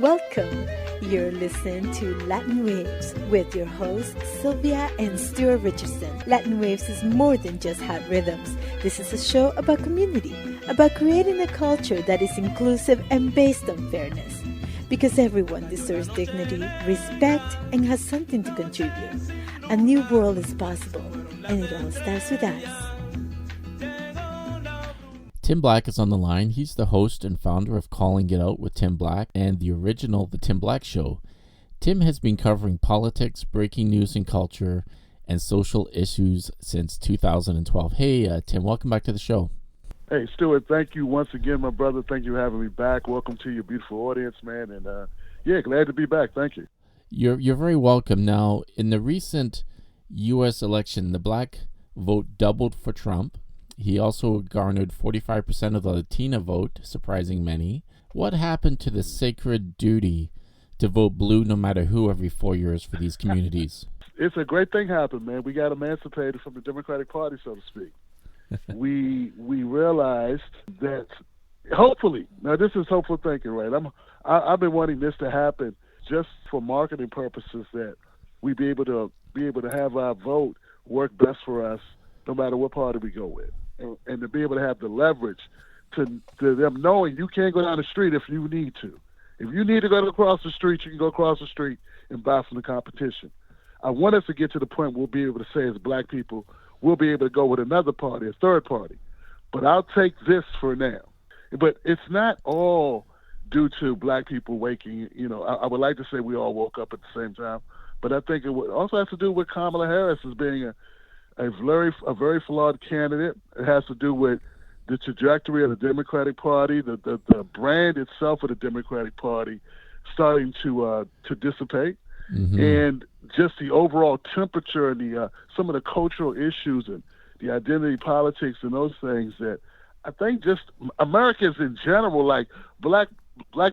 Welcome. You're listening to Latin Waves with your hosts, Sylvia and Stuart Richardson. Latin Waves is more than just hot rhythms. This is a show about community, about creating a culture that is inclusive and based on fairness. Because everyone deserves dignity, respect, and has something to contribute. A new world is possible, and it all starts with us. Tim Black is on the line. He's the host and founder of Calling It Out with Tim Black and the original The Tim Black Show. Tim has been covering politics, breaking news and culture, and social issues since 2012. Hey, Tim, welcome back to the show. Hey, Stuart, thank you once again, my brother. Thank you for having me back. Welcome to your beautiful audience, man. And glad to be back. Thank you. You're very welcome. Now, in the recent U.S. election, the black vote doubled for Trump. He also garnered 45% of the Latina vote, surprising many. What happened to the sacred duty to vote blue no matter who every 4 years for these communities? It's a great thing happened, man. We got emancipated from the Democratic Party, so to speak. we realized that hopefully, now this is hopeful thinking, right? I've been wanting this to happen just for marketing purposes, that we be able to have our vote work best for us no matter what party we go with. And to be able to have the leverage to them knowing you can't go down the street if you need to. If you need to go across the street, you can go across the street and buy from the competition. I want us to get to the point we'll be able to say as black people, we'll be able to go with another party, a third party. But I'll take this for now. But it's not all due to black people waking, I would like to say we all woke up at the same time, but I think it also has to do with Kamala Harris as being a very flawed candidate. It has to do with the trajectory of the Democratic Party, the brand itself of the Democratic Party starting to dissipate, and just the overall temperature and some of the cultural issues and the identity politics and those things that I think just Americans in general, like black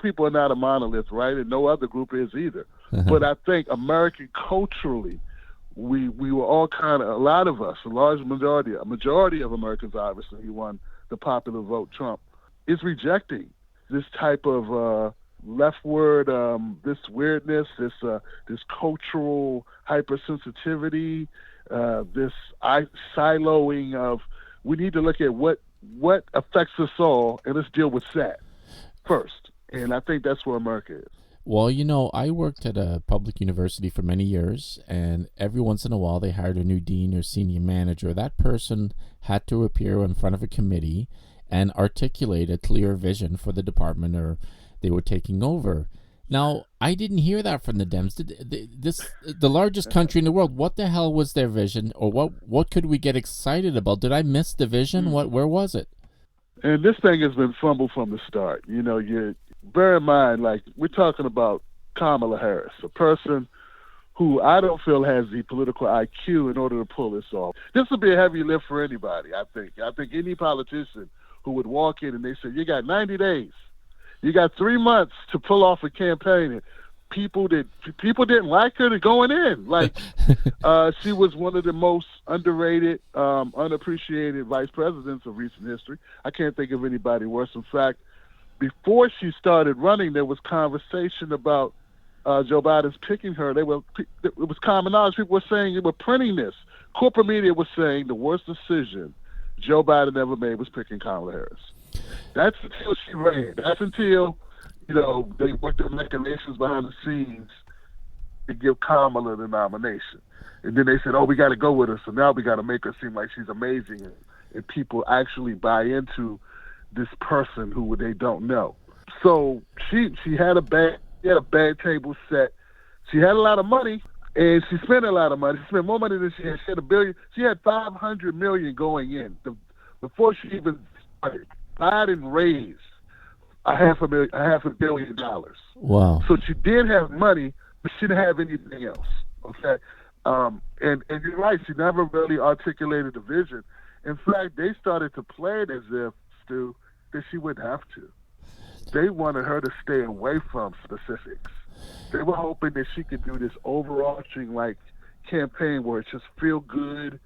people are not a monolith, right? And no other group is either. But I think American culturally, we were all kind of, a lot of us, a majority of Americans, obviously, who won the popular vote, Trump, is rejecting this type of leftward, this weirdness, this cultural hypersensitivity, this siloing of, we need to look at what affects us all, and let's deal with that first. And I think that's where America is. Well, I worked at a public university for many years, and every once in a while they hired a new dean or senior manager. That person had to appear in front of a committee and articulate a clear vision for the department or they were taking over. Now, I didn't hear that from the Dems. The largest country in the world, what the hell was their vision, or what could we get excited about? Did I miss the vision? Where was it? And this thing has been fumbled from the start. You bear in mind, like, we're talking about Kamala Harris, a person who I don't feel has the political IQ in order to pull this off. This would be a heavy lift for anybody, I think. I think any politician who would walk in and they say, you got 90 days, you got 3 months to pull off a campaign, and people didn't like her to going in. Like, she was one of the most underrated, unappreciated vice presidents of recent history. I can't think of anybody worse. In fact, before she started running, there was conversation about Joe Biden's picking her. It was common knowledge. People were saying, they were printing this. Corporate media was saying the worst decision Joe Biden ever made was picking Kamala Harris. That's until she ran. That's until, they worked the machinations behind the scenes to give Kamala the nomination. And then they said, we got to go with her. So now we got to make her seem like she's amazing. And people actually buy into this person who they don't know. So she had a bad table set. She had a lot of money, and she spent a lot of money. She spent more money than she had. She had $1 billion. She had $500 million going in before she even started. Biden raised $500 million. Wow! So she did have money, but she didn't have anything else. Okay, and you're right. She never really articulated the vision. In fact, they started to play it as if that she wouldn't have to. They wanted her to stay away from specifics. They were hoping that she could do this overarching campaign where it's just feel good,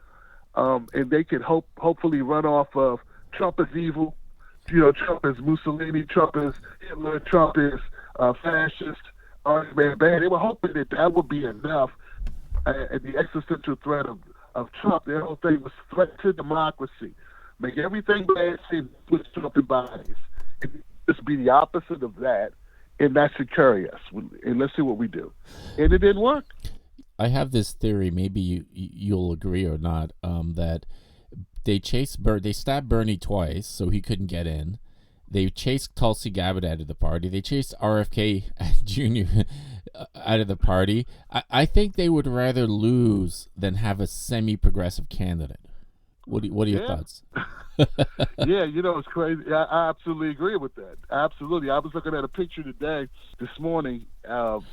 and they could hopefully run off of Trump is evil, Trump is Mussolini, Trump is Hitler, Trump is fascist argument bad. They were hoping that that would be enough. And the existential threat of Trump, their whole thing was threat to democracy. Make everything bad seem with Trump in bodies. And just be the opposite of that, and that should carry us. And let's see what we do. And it didn't work. I have this theory, maybe you'll agree or not, that they stabbed Bernie twice so he couldn't get in. They chased Tulsi Gabbard out of the party. They chased RFK Jr. out of the party. I think they would rather lose than have a semi-progressive candidate. What are your thoughts? Yeah, it's crazy. I absolutely agree with that. Absolutely. I was looking at a picture this morning, of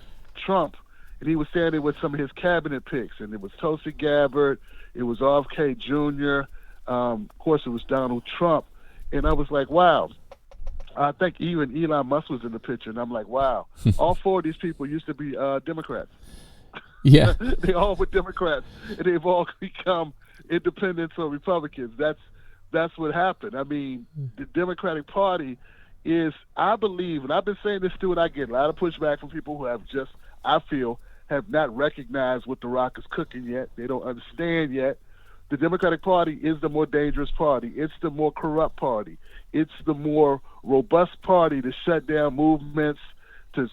Trump, and he was standing with some of his cabinet picks, and it was Tulsi Gabbard, it was RFK Jr., of course it was Donald Trump, and I was like, wow. I think even Elon Musk was in the picture, and I'm like, wow. All four of these people used to be Democrats. Yeah. They all were Democrats, and they've all become independents or Republicans. That's what happened. I mean, the Democratic Party is, I believe, and I've been saying this too, and I get a lot of pushback from people who have just, I feel, have not recognized what the rock is cooking yet. They don't understand yet. The Democratic Party is the more dangerous party. It's the more corrupt party. It's the more robust party to shut down movements, to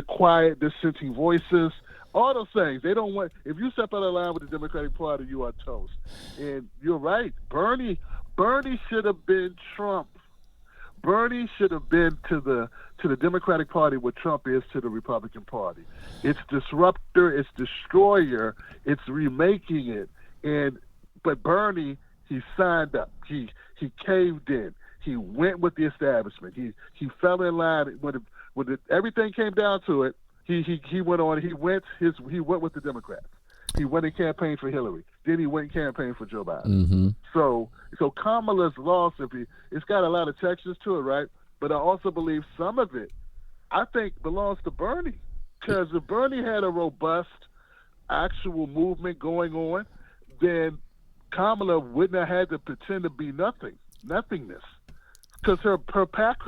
quiet dissenting voices, all those things. They don't want, if you step out of line with the Democratic Party, you are toast. And you're right. Bernie should have been Trump. Bernie should have been to the Democratic Party what Trump is to the Republican Party. It's disruptor, it's destroyer, it's remaking it. But Bernie, he signed up. He caved in. He went with the establishment. He fell in line when everything came down to it. He went on. He went with the Democrats. He went and campaigned for Hillary. Then he went and campaigned for Joe Biden. Mm-hmm. So Kamala's loss, it's got a lot of textures to it, right? But I also believe some of it, I think, belongs to Bernie. Because if Bernie had a robust, actual movement going on, then Kamala wouldn't have had to pretend to be nothingness. Because her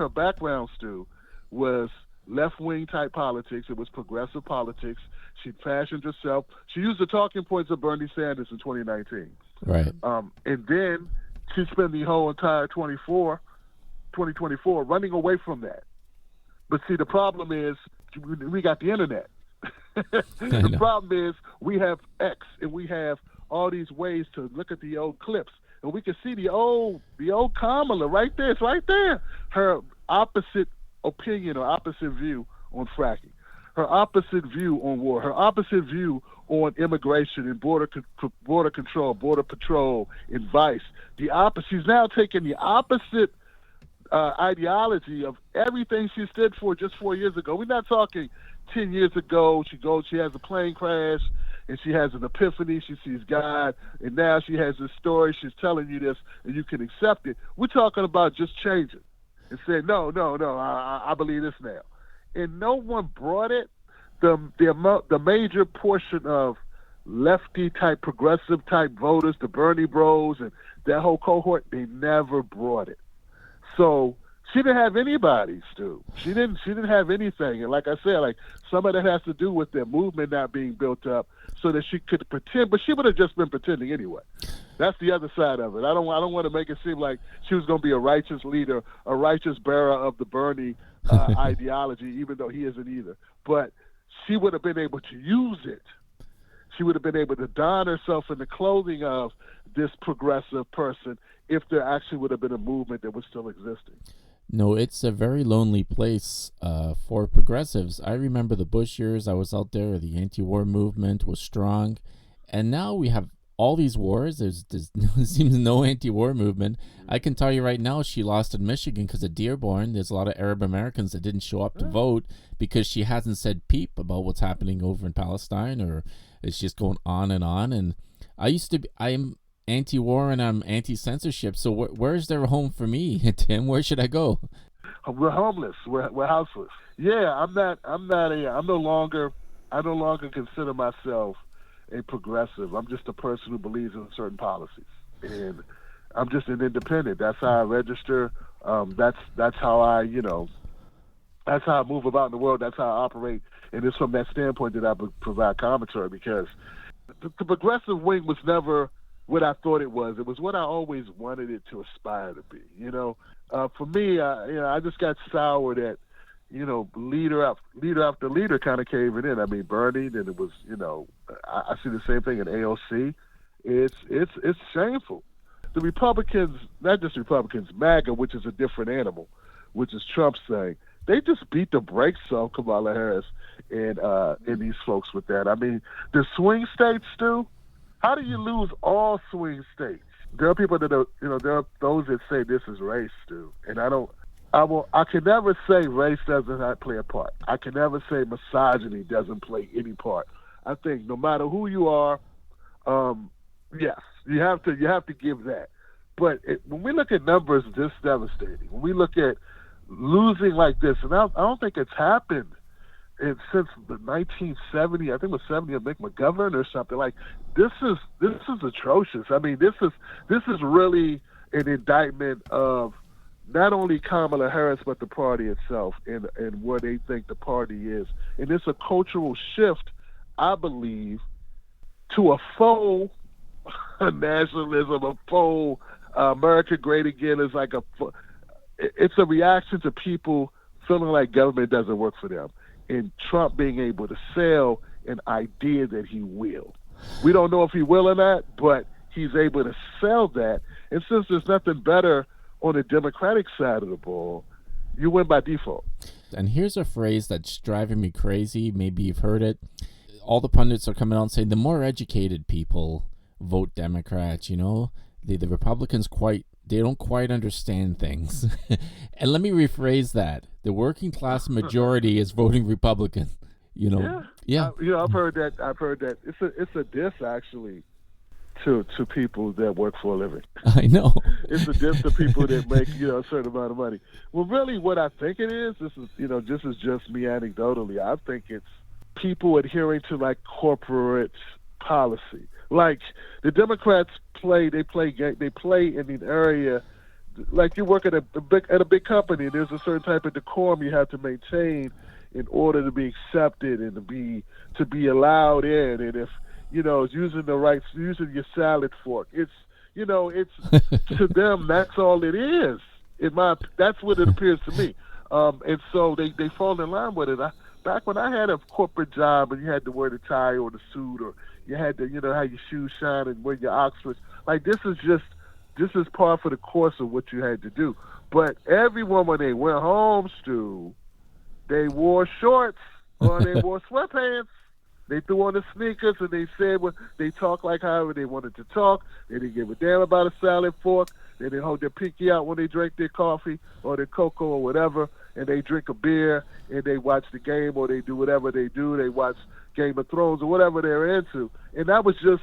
background, Stu, was left-wing type politics. It was progressive politics. She fashioned herself. She used the talking points of Bernie Sanders in 2019. Right. And then she spent the whole entire 2024 running away from that. But see, the problem is we got the internet. The problem is we have X, and we have all these ways to look at the old clips, and we can see the old Kamala right there. It's right there. Her opposite opinion or opposite view on fracking, her opposite view on war, her opposite view on immigration and border control, border patrol, and vice. The opposite. She's now taking the opposite ideology of everything she stood for just 4 years ago. We're not talking 10 years ago. She has a plane crash, and she has an epiphany. She sees God, and now she has this story. She's telling you this, and you can accept it. We're talking about just changing and saying, no, I believe this now. And no one brought it. The major portion of lefty-type, progressive-type voters, the Bernie bros, and that whole cohort, they never brought it. So she didn't have anybody, Stu. She didn't have anything. And like I said, like some of that has to do with their movement not being built up so that she could pretend, but she would have just been pretending anyway. That's the other side of it. I don't want to make it seem like she was going to be a righteous leader, a righteous bearer of the Bernie ideology, even though he isn't either. But she would have been able to use it. She would have been able to don herself in the clothing of this progressive person if there actually would have been a movement that was still existing. No, it's a very lonely place for progressives. I remember the Bush years. I was out there. The anti-war movement was strong. And now we have all these wars. There's seems no anti-war movement. I can tell you right now, she lost in Michigan because of Dearborn. There's a lot of Arab Americans that didn't show up to vote because she hasn't said peep about what's happening over in Palestine, or it's just going on. And I'm anti-war and I'm anti-censorship. So where's there a home for me, Tim? Where should I go? We're homeless. We're houseless. Yeah, I no longer consider myself a progressive. I'm just a person who believes in certain policies, and I'm just an independent. That's how I register. That's how I That's how I move about in the world. That's how I operate. And it's from that standpoint that I provide commentary, because the progressive wing was never what I thought it was. It was what I always wanted it to aspire to be. For me, I just got soured at, leader after leader kind of caving in. I mean, Bernie, then it was, I see the same thing in AOC. It's shameful. The Republicans, not just Republicans, MAGA, which is a different animal, which is Trump's thing, they just beat the brakes off Kamala Harris and these folks with that. I mean, the swing states, Stu, how do you lose all swing states? There are people that there are those that say this is race, Stu, and I can never say race doesn't not play a part. I can never say misogyny doesn't play any part. I think no matter who you are, yes, you have to give that. But when we look at numbers this devastating, when we look at losing like this, and I don't think it's happened since the 1970. I think it was 70 of Mick McGovern or something. Like this is atrocious. I mean, this is really an indictment of not only Kamala Harris but the party itself and where they think the party is. And it's a cultural shift, I believe, to a faux nationalism, a faux America Great Again. Is like it's a reaction to people feeling like government doesn't work for them, and Trump being able to sell an idea that he will. We don't know if he will or not, but he's able to sell that. And since there's nothing better on the Democratic side of the ball, you win by default. And here's a phrase that's driving me crazy. Maybe you've heard it. All the pundits are coming out and saying the more educated people vote Democrats. The Republicans they don't quite understand things. And let me rephrase that. The working class majority is voting Republican. Yeah. I've heard that. It's a diss actually to people that work for a living. I know. It's a diss to people that make a certain amount of money. Well, really, what I think it is, this is just me anecdotally. I think it's people adhering to like corporate policy. Like the Democrats play in an area, like you work at a big company. There's a certain type of decorum you have to maintain in order to be accepted and to be allowed in. And if using your salad fork, it's to them that's all it is. That's what it appears to me. And so they fall in line with it. Back when I had a corporate job and you had to wear the tie or the suit, or you had to, have your shoes shine and wear your Oxfords, like this is par for the course of what you had to do. But everyone, when they went home, Stu, they wore shorts or they wore sweatpants. They threw on the sneakers and they said they talked like however they wanted to talk. They didn't give a damn about a salad fork. They didn't hold their pinky out when they drank their coffee or their cocoa or whatever, and they drink a beer and they watch the game or they do whatever they do. They watch Game of Thrones or whatever they're into. And that was just,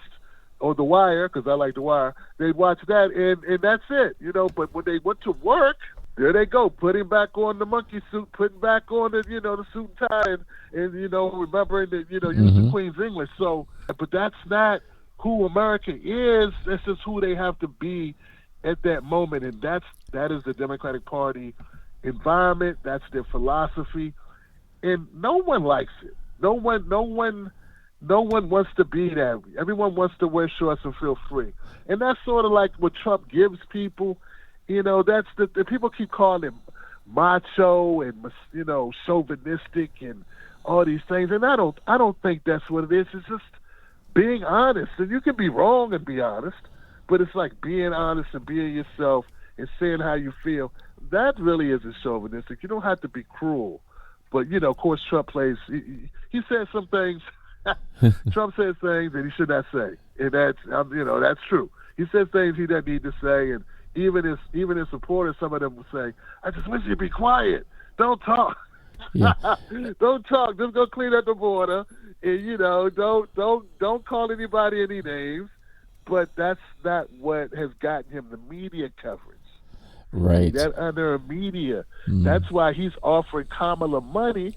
or The Wire, because I like The Wire. They'd watch that and that's it, But when they went to work, there they go, putting back on the monkey suit, putting back on the, the suit and tie, and remembering that, using Queen's English. So, but that's not who America is. That's just who they have to be at that moment, and that is the Democratic Party environment. That's their philosophy, and no one likes it. No one wants to be that. Everyone wants to wear shorts and feel free, and that's sort of like what Trump gives people. That's the people keep calling him macho and chauvinistic and all these things, and I don't think that's what it is. It's just being honest, and you can be wrong and be honest. But it's like being honest and being yourself and saying how you feel. That really isn't chauvinistic. You don't have to be cruel. But, of course, Trump plays. He says some things. Trump says things that he should not say. And that's true. He says things he doesn't need to say. And even his supporters, some of them will say, I just wish you'd be quiet. Don't talk. Yeah. Don't talk. Just go clean up the border. And, don't call anybody any names. But that's not what has gotten him the media coverage. Right. That under media. That's why he's offering Kamala money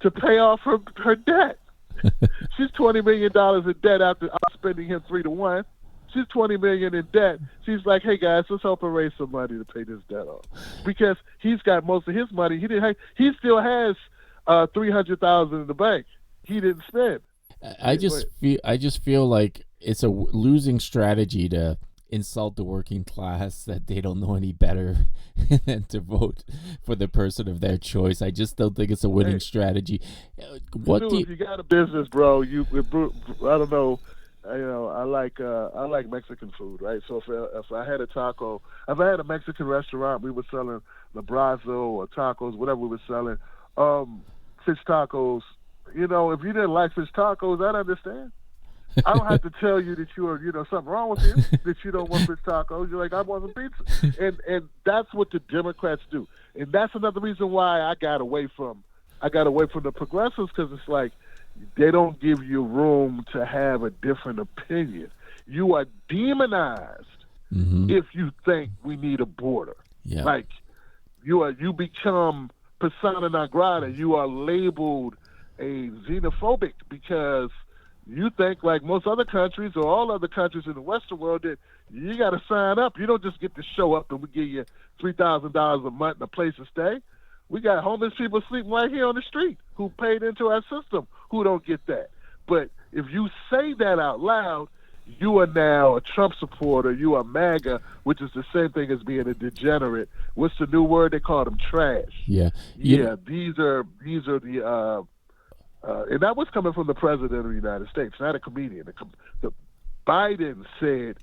to pay off her debt. She's $20 million in debt after spending him 3-1. she's 20 million in debt. She's like, hey guys, let's help her raise some money to pay this debt off, because he's got most of his money. He still has 300,000 in the bank. He didn't spend. I just feel like it's a losing strategy to insult the working class that they don't know any better than to vote for the person of their choice. I just don't think it's a winning strategy. If you got a business, bro, I don't know. I like Mexican food, right? So if I had a Mexican restaurant, we were selling labrazo or tacos, whatever we were selling, fish tacos. If you didn't like fish tacos, I'd understand. I don't have to tell you that something wrong with you, that you don't want fish tacos. You're like, I want some pizza. And that's what the Democrats do. And that's another reason why I got away from the progressives, because it's like they don't give you room to have a different opinion. You are demonized if you think we need a border. Yeah. Like you become persona non grata. You are labeled a xenophobic because you think, like most other countries or all other countries in the Western world, that you got to sign up. You don't just get to show up and we give you $3,000 a month and a place to stay. We got homeless people sleeping right here on the street who paid into our system who don't get that. But if you say that out loud, you are now a Trump supporter. You are MAGA, which is the same thing as being a degenerate. What's the new word? They call them trash. Yeah. These are the and that was coming from the president of the United States, not a comedian. The Biden said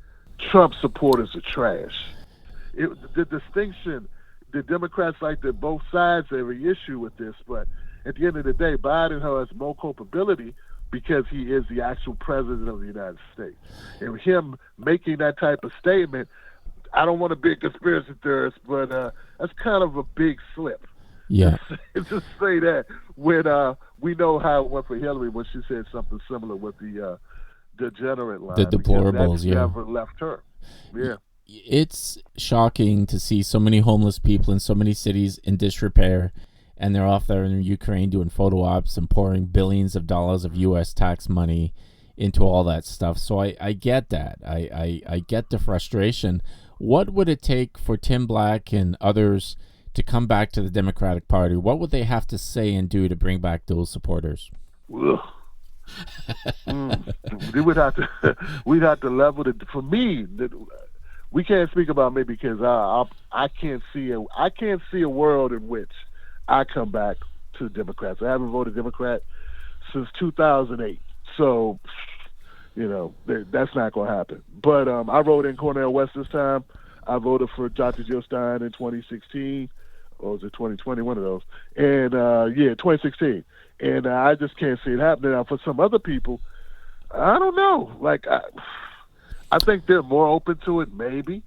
Trump supporters are trash. The distinction, the Democrats like that both sides every issue with this, but at the end of the day, Biden has more culpability because he is the actual president of the United States. And him making that type of statement, I don't want to be a conspiracy theorist, but that's kind of a big slip. Yeah. Just say that when we know how it went for Hillary when she said something similar with the degenerate line. The deplorables, yeah. Never left her. Yeah. It's shocking to see so many homeless people in so many cities in disrepair, and they're off there in Ukraine doing photo ops and pouring billions of dollars of U.S. tax money into all that stuff. So I get that. I get the frustration. What would it take for Tim Black and others to come back to the Democratic Party? What would they have to say and do to bring back those supporters? We'd have to level it. For me, we can't speak about me because I can't see a world in which I come back to the Democrats. I haven't voted Democrat since 2008, so that's not going to happen. But I voted in Cornell West this time. I voted for Dr. Jill Stein in 2016, or was it 2020? One of those. And 2016. And I just can't see it happening. Now, for some other people, I don't know. Like I think they're more open to it, maybe,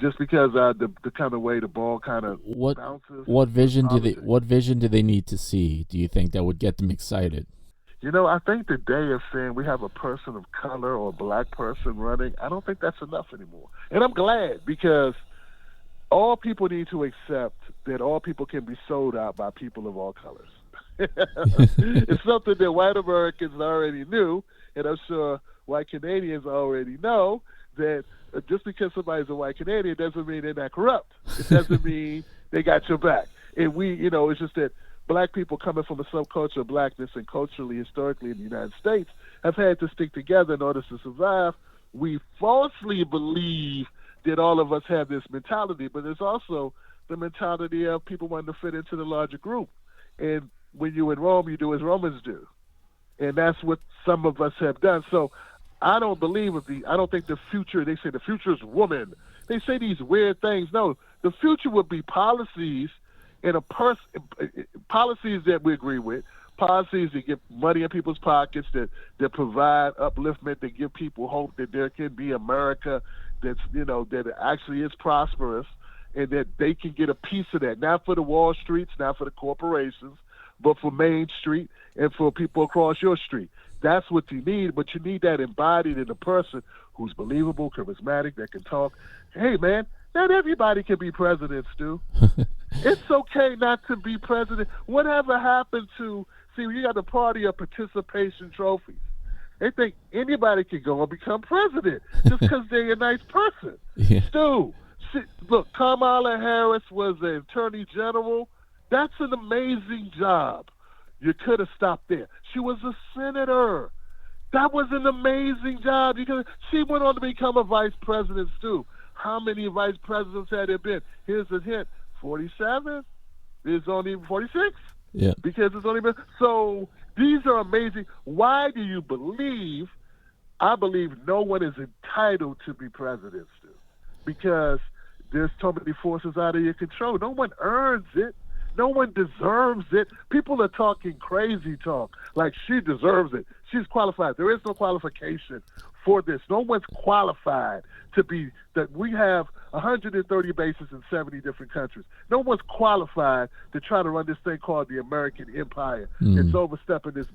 just because the kind of way the ball kind of bounces. What vision do they need to see? Do you think that would get them excited? I think the day of saying we have a person of color or a black person running, I don't think that's enough anymore. And I'm glad, because all people need to accept that all people can be sold out by people of all colors. It's something that white Americans already knew, and I'm sure white Canadians already know, that just because somebody's a white Canadian doesn't mean they're not corrupt. It doesn't mean they got your back. And it's just that black people coming from a subculture of blackness and culturally, historically in the United States have had to stick together in order to survive. We falsely believe that all of us have this mentality, but there's also the mentality of people wanting to fit into the larger group. And when you're in Rome, you do as Romans do. And that's what some of us have done. So I don't think the future, they say the future is woman. They say these weird things. No, the future would be policies policies that we agree with, policies that get money in people's pockets, that provide upliftment, that give people hope that there can be America that actually is prosperous, and that they can get a piece of that, not for the Wall Streets, not for the corporations, but for Main Street and for people across your street. That's what you need, but you need that embodied in a person who's believable, charismatic, that can talk. Hey, man, not everybody can be president, Stu. It's okay not to be president. Whatever happened to, you got the party of participation trophies. They think anybody can go and become president just because they're a nice person. Yeah. Stu, look, Kamala Harris was an attorney general. That's an amazing job. You could have stopped there. She was a senator. That was an amazing job. She went on to become a vice president, Stu. How many vice presidents had there been? Here's a hint: 47. There's only 46. Yeah. Because it's only been so. These are amazing. Why do you believe? I believe no one is entitled to be president, Stu, because there's so many forces out of your control. No one earns it. No one deserves it. People are talking crazy talk, like she deserves it. She's qualified. There is no qualification for this. No one's qualified to be that. We have 130 bases in 70 different countries. No one's qualified to try to run this thing called the American Empire. It's overstepping its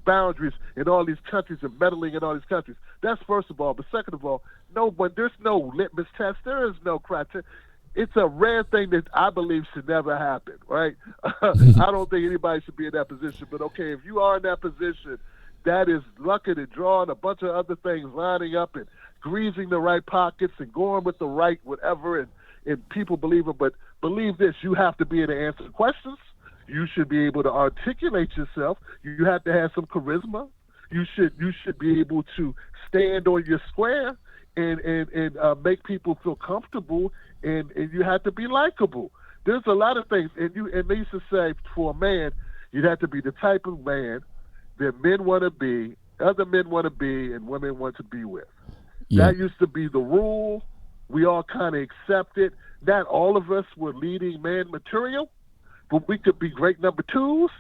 boundaries in all these countries and meddling in all these countries. That's first of all. But second of all, there's no litmus test. There is no criteria. It's a rare thing that I believe should never happen, right? I don't think anybody should be in that position. But, okay, if you are in that position, that is lucking and drawing a bunch of other things, lining up and greasing the right pockets and going with the right whatever, and people believe it. But believe this, you have to be able to answer questions. You should be able to articulate yourself. You have to have some charisma. You should be able to stand on your square and make people feel comfortable, and you have to be likable. There's a lot of things, and they used to say for a man, you'd have to be the type of man that men want to be, other men want to be, and women want to be with. Yeah. That used to be the rule. We all kind of accepted. Not all of us were leading man material, but we could be great number twos.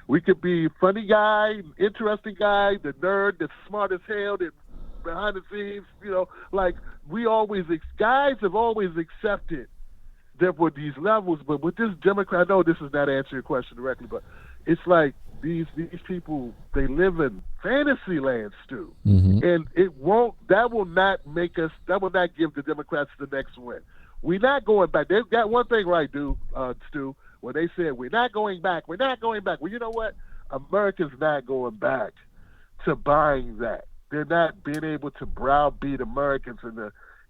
We could be funny guy, interesting guy, the nerd that's smart as hell, that behind the scenes, like guys have always accepted there were these levels, but with this Democrat, I know this is not answering your question directly, but it's like these people, they live in fantasy land, Stu, and that will not give the Democrats the next win. We're not going back. They've got one thing right, Stu, when they said we're not going back. Well, you know what? America's not going back to buying that. They're not being able to browbeat Americans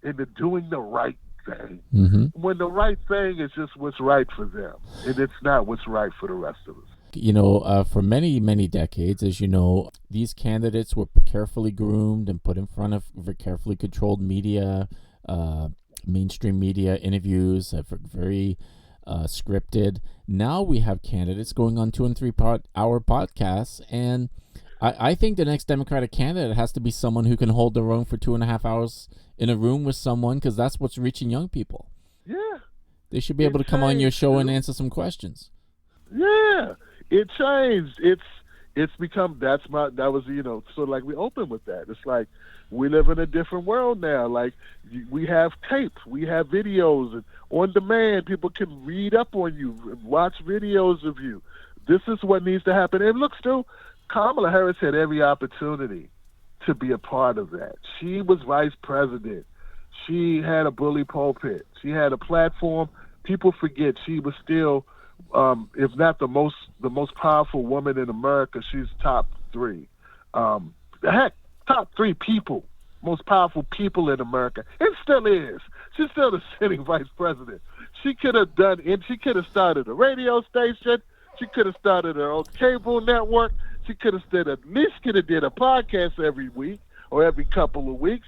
into doing the right thing. When the right thing is just what's right for them, and it's not what's right for the rest of us. For many, many decades, as you know, these candidates were carefully groomed and put in front of carefully controlled media, mainstream media interviews, very scripted. Now we have candidates going on 2 and 3 hour podcasts, and I think the next Democratic candidate has to be someone who can hold their own for 2.5 hours in a room with someone, because that's what's reaching young people. Yeah. They should be able to come on your show and answer some questions. Yeah. It changed. It's become, that was, sort of like we opened with that. It's like we live in a different world now. Like we have tape, we have videos, and on demand, people can read up on you and watch videos of you. This is what needs to happen. And look, Stu, Kamala Harris had every opportunity to be a part of that. She was vice president. She had a bully pulpit. She had a platform. People forget she was still, if not the most powerful woman in America, she's top 3. Top 3 people, most powerful people in America. It still is. She's still the sitting vice president. She could have started a radio station. She could have started her own cable network. She could have did a podcast every week or every couple of weeks.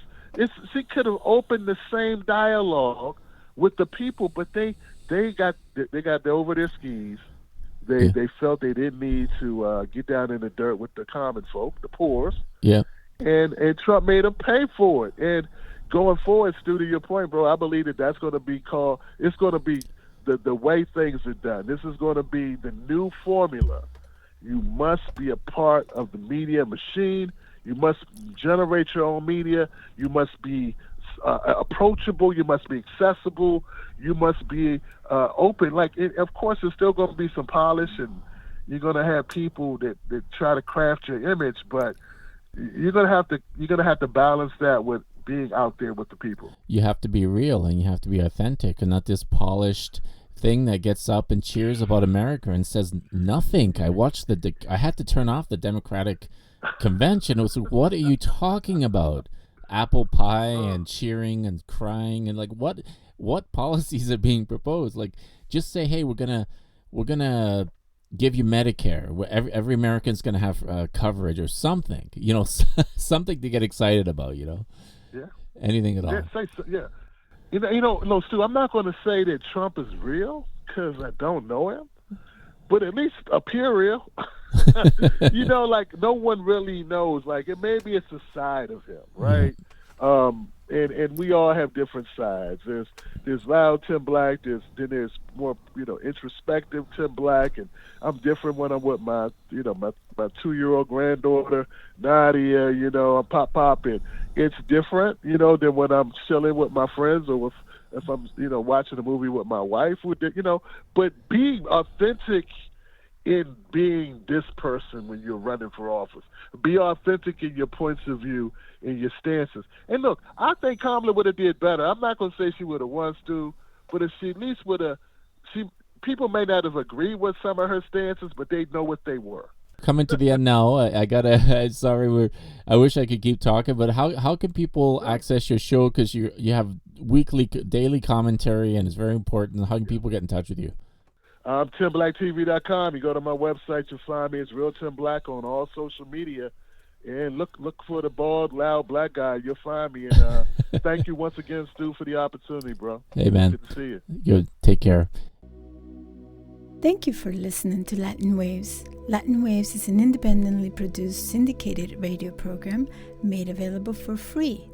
She could have opened the same dialogue with the people, but they got over their skis. They felt they didn't need to get down in the dirt with the common folk, the poors. Yeah. And Trump made them pay for it. And going forward, Stu, to your point, bro, I believe that's going to be called. It's going to be the way things are done. This is going to be the new formula. You must be a part of the media machine. You must generate your own media. You must be approachable. You must be accessible. You must be open. Of course, there's still going to be some polish, and you're going to have people that try to craft your image. But you're going to have to balance that with being out there with the people. You have to be real, and you have to be authentic, and not this polished thing that gets up and cheers about America and says nothing. I had to turn off the Democratic convention. It was like, what are you talking about? Apple pie and cheering and crying and like what policies are being proposed? Like, just say, hey, we're gonna give you Medicare. Every American's gonna have coverage or something. Something to get excited about. Yeah. Anything at all. Yeah. Say so, yeah. No, Stu. I'm not going to say that Trump is real because I don't know him, but at least appear real. Like no one really knows. Like maybe it's a side of him, right? And we all have different sides. There's loud Tim Black. There's more introspective Tim Black, and I'm different when I'm with my 2-year-old granddaughter Nadia. I'm popping. It's different, than when I'm chilling with my friends or if I'm watching a movie with my wife. But being authentic in being this person when you're running for office. Be authentic in your points of view and your stances. And look, I think Kamala would have did better. I'm not going to say she would have won, Stu, but if she at least would have, people may not have agreed with some of her stances, but they know what they were. Coming to the end now. I gotta. Sorry, I wish I could keep talking, but how can people access your show? Because you have daily commentary, and it's very important. How can people get in touch with you? TimBlackTV.com. You go to my website, you'll find me. It's Real Tim Black on all social media. And look for the bald, loud black guy. You'll find me. And thank you once again, Stu, for the opportunity, bro. Hey, man. Good to see you. Good. Take care. Thank you for listening to Latin Waves. Latin Waves is an independently produced syndicated radio program made available for free